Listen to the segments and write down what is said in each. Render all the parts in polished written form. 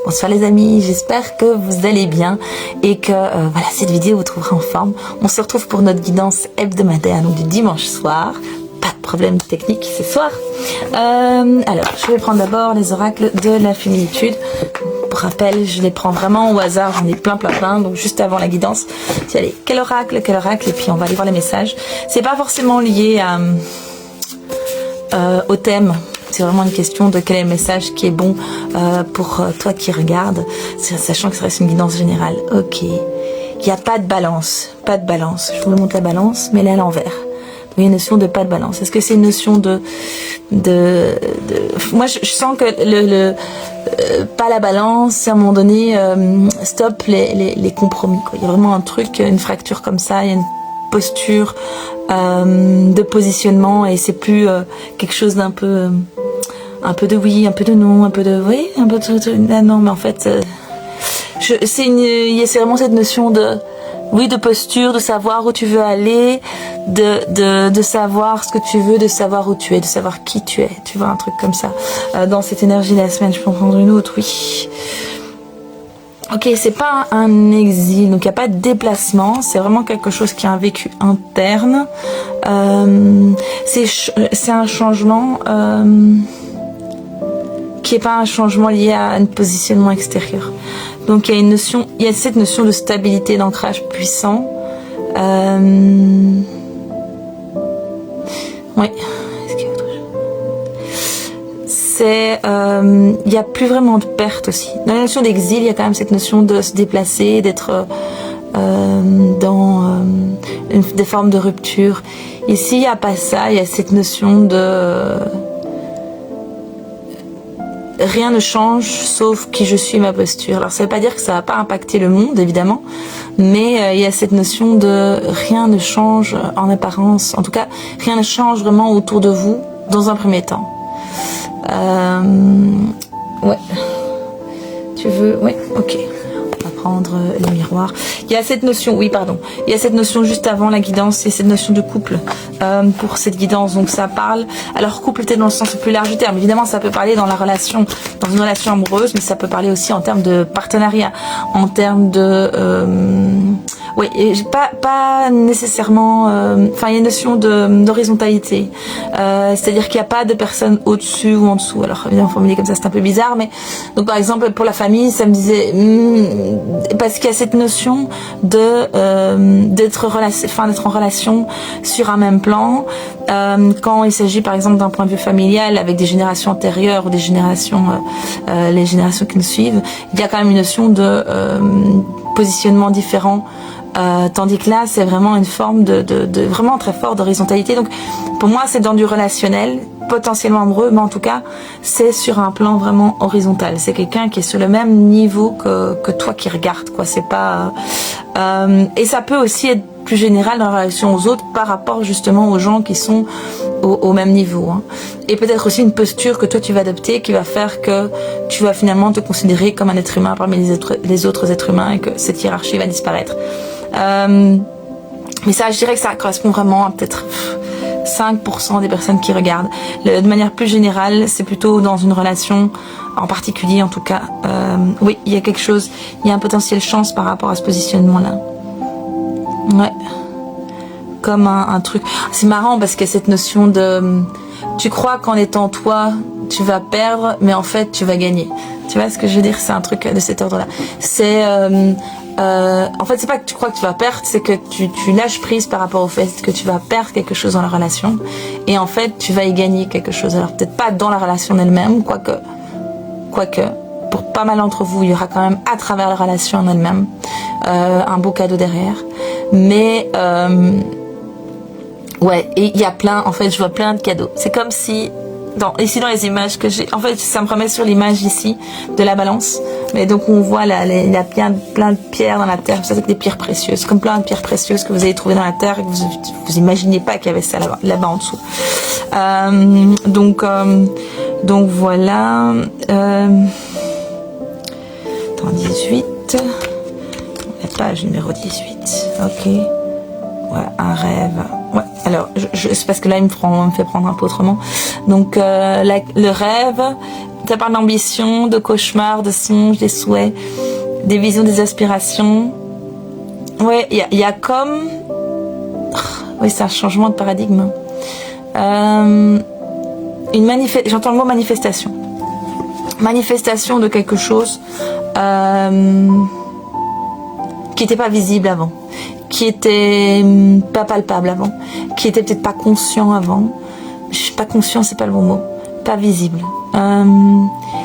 Bonsoir les amis, j'espère que vous allez bien et que voilà, cette vidéo vous trouvera en forme. On se retrouve pour notre guidance hebdomadaire, donc du dimanche soir. Pas de problème technique ce soir. Alors, je vais prendre d'abord les oracles de la féminitude. Pour rappel, je les prends vraiment au hasard, j'en ai plein, donc juste avant la guidance. Allez, quel oracle, et puis on va aller voir les messages. C'est pas forcément lié au thème. C'est vraiment une question de quel est le message qui est bon pour toi qui regarde, sachant que ça reste une guidance générale. Ok. Il n'y a pas de balance. Je vous montre la balance, mais elle est à l'envers. Il y a une notion de pas de balance. Est-ce que c'est une notion de... Moi, je sens que pas la balance, à un moment donné, stop les compromis, quoi. Il y a vraiment un truc, une fracture comme ça, il y a une posture de positionnement et c'est plus quelque chose d'un peu... un peu de oui, un peu de non, un peu de oui, un peu de non, mais en fait, c'est vraiment cette notion de oui, de posture, de savoir où tu veux aller, de savoir ce que tu veux, de savoir où tu es, de savoir qui tu es. Tu vois, un truc comme ça. Dans cette énergie de la semaine, je peux en prendre une autre, oui. Ok, c'est pas un exil, donc il n'y a pas de déplacement, c'est vraiment quelque chose qui a un vécu interne. C'est un changement qui n'est pas un changement lié à un positionnement extérieur. Donc il y a cette notion de stabilité, d'ancrage puissant. Oui. Est-ce qu'il y a autre chose? Il n'y a plus vraiment de perte aussi. Dans la notion d'exil, il y a quand même cette notion de se déplacer, d'être dans des formes de rupture. Ici, il n'y a pas ça, il y a cette notion de... rien ne change sauf qui je suis, ma posture. Alors ça ne veut pas dire que ça ne va pas impacter le monde, évidemment, mais il y a cette notion de rien ne change en apparence. En tout cas, rien ne change vraiment autour de vous dans un premier temps. Ouais. Tu veux... Ouais, ok. On va prendre le miroir. Il y a cette notion, oui, pardon. Il y a cette notion juste avant la guidance, c'est cette notion de couple pour cette guidance. Donc ça parle. Alors couple peut-être dans le sens le plus large du terme. Évidemment, ça peut parler dans une relation amoureuse, mais ça peut parler aussi en termes de partenariat, en termes de oui, pas nécessairement. Enfin, il y a une notion d'horizontalité, c'est-à-dire qu'il n'y a pas de personne au-dessus ou en dessous. Alors évidemment, formulé comme ça, c'est un peu bizarre, mais donc par exemple pour la famille, ça me disait parce qu'il y a cette notion d'être en relation sur un même plan. Quand il s'agit par exemple d'un point de vue familial avec des générations antérieures ou des générations, les générations qui nous suivent, il y a quand même une notion de positionnement différent. Tandis que là, c'est vraiment une forme de vraiment très fort d'horizontalité. Donc, pour moi, c'est dans du relationnel, potentiellement amoureux, mais en tout cas, c'est sur un plan vraiment horizontal. C'est quelqu'un qui est sur le même niveau que toi qui regarde, quoi. C'est pas et ça peut aussi être plus général dans la relation aux autres par rapport justement aux gens qui sont au même niveau, hein. Et peut-être aussi une posture que toi tu vas adopter qui va faire que tu vas finalement te considérer comme un être humain parmi les autres êtres humains et que cette hiérarchie va disparaître. Mais ça, je dirais que ça correspond vraiment à peut-être 5% des personnes qui regardent. De manière plus générale, c'est plutôt dans une relation en particulier, en tout cas. Oui, il y a quelque chose, il y a un potentiel chance par rapport à ce positionnement-là. Ouais. Comme un truc. C'est marrant parce qu'il y a cette notion de... Tu crois qu'en étant toi, tu vas perdre, mais en fait, tu vas gagner. Tu vois ce que je veux dire? C'est un truc de cet ordre-là. C'est... en fait, c'est pas que tu crois que tu vas perdre, c'est que tu lâches prise par rapport au fait que tu vas perdre quelque chose dans la relation. Et en fait, tu vas y gagner quelque chose. Alors, peut-être pas dans la relation en elle-même, quoique, pour pas mal d'entre vous, il y aura quand même à travers la relation en elle-même un beau cadeau derrière. Mais... ouais, et il y a plein, en fait, je vois plein de cadeaux. C'est comme si, ici dans les images que j'ai, en fait, ça me remet sur l'image ici de la balance. Mais donc on voit là, il y a plein de pierres dans la terre, ça c'est des pierres précieuses, comme plein de pierres précieuses que vous avez trouvées dans la terre et que vous imaginez pas qu'il y avait ça là-bas en dessous. Donc voilà. Dans 18, la page numéro 18. Ok. Ouais, un rêve. Ouais. Alors, c'est parce que là, il me fait prendre un peu autrement. Donc, le rêve, Ça parle d'ambition, de cauchemars, de songes, des souhaits, des visions, des aspirations. Ouais, il y a comme... Oui, c'est un changement de paradigme. J'entends le mot manifestation. Manifestation de quelque chose qui n'était pas visible avant, qui était pas palpable avant, qui était peut-être pas conscient avant. Pas conscient, c'est pas le bon mot. Pas visible.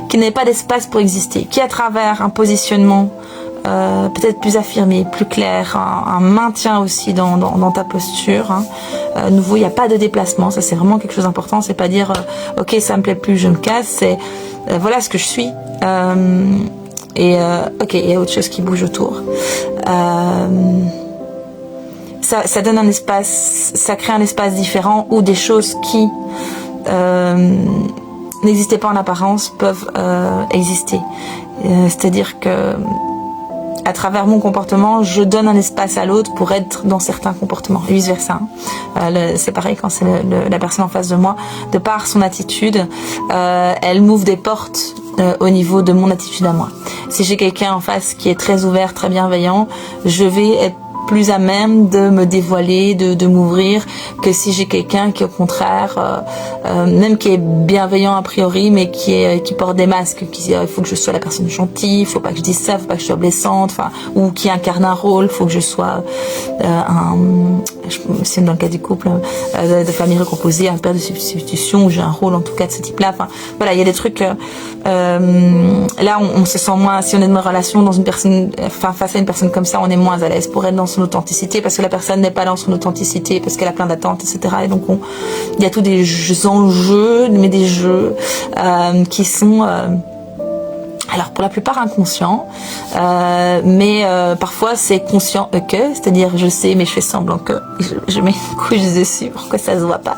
Qui n'avait pas d'espace pour exister. Qui à travers un positionnement peut-être plus affirmé, plus clair, un maintien aussi dans ta posture. Hein. Nouveau, il n'y a pas de déplacement. Ça, c'est vraiment quelque chose d'important. C'est pas dire ok, ça me plaît plus, je me casse. C'est voilà ce que je suis. Ok, il y a autre chose qui bouge autour. Ça donne un espace, ça crée un espace différent où des choses qui n'existaient pas en apparence peuvent exister. C'est-à-dire que à travers mon comportement, je donne un espace à l'autre pour être dans certains comportements, et vice versa. C'est pareil quand c'est la personne en face de moi. De par son attitude, elle m'ouvre des portes au niveau de mon attitude à moi. Si j'ai quelqu'un en face qui est très ouvert, très bienveillant, je vais être plus à même de me dévoiler, de m'ouvrir, que si j'ai quelqu'un qui au contraire, même qui est bienveillant a priori, mais qui porte des masques, qui dit il faut que je sois la personne gentille, il faut pas que je dise ça, il faut pas que je sois blessante, enfin, ou qui incarne un rôle, il faut que je sois c'est dans le cas du couple, de famille recomposée, un père de substitution, où j'ai un rôle en tout cas de ce type-là. Enfin, voilà, il y a des trucs. Là, on se sent moins, si on est dans une relation dans une personne, enfin face à une personne comme ça, on est moins à l'aise pour être dans son authenticité, parce que la personne n'est pas dans son authenticité, parce qu'elle a plein d'attentes, etc. Et donc il y a tous des enjeux, mais des jeux qui sont alors pour la plupart inconscients, mais parfois c'est conscient que, c'est-à-dire je sais mais je fais semblant que je mets une couche dessus pour que ça se voit pas.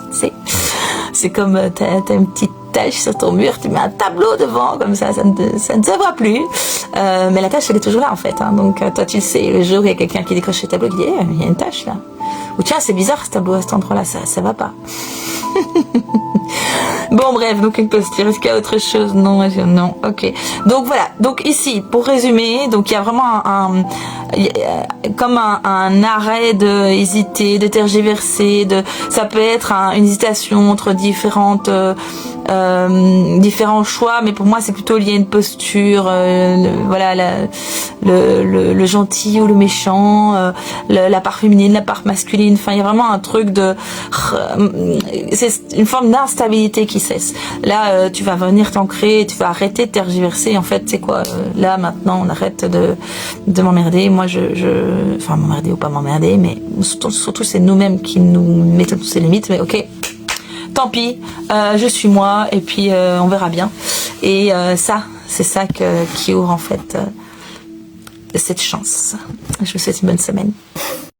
C'est comme t'as une petite tache sur ton mur, tu mets un tableau devant, comme ça ne se voit plus. Mais la tache elle est toujours là en fait. Hein, donc toi tu le sais, le jour où il y a quelqu'un qui décroche le tableau qui dit il y a une tache là. Ou tiens c'est bizarre ce tableau à cet endroit-là, ça va pas. Bon bref, donc une posture, est-ce qu'il y a autre chose? Non, non, ok. Donc voilà, donc ici, pour résumer, donc il y a vraiment comme un arrêt de hésiter, de tergiverser, ça peut être une hésitation entre différents choix, mais pour moi c'est plutôt lié à une posture, voilà, le gentil ou le méchant, la part féminine, la part masculine, enfin il y a vraiment un truc c'est une forme d'instabilité qui cesse. Là tu vas venir t'ancrer, tu vas arrêter de tergiverser, en fait c'est quoi, là maintenant on arrête de m'emmerder, moi enfin m'emmerder ou pas m'emmerder, mais surtout c'est nous-mêmes qui nous mettons toutes ces limites, mais ok, tant pis, je suis moi et puis on verra bien. Et c'est ça qui ouvre en fait cette chance. Je vous souhaite une bonne semaine.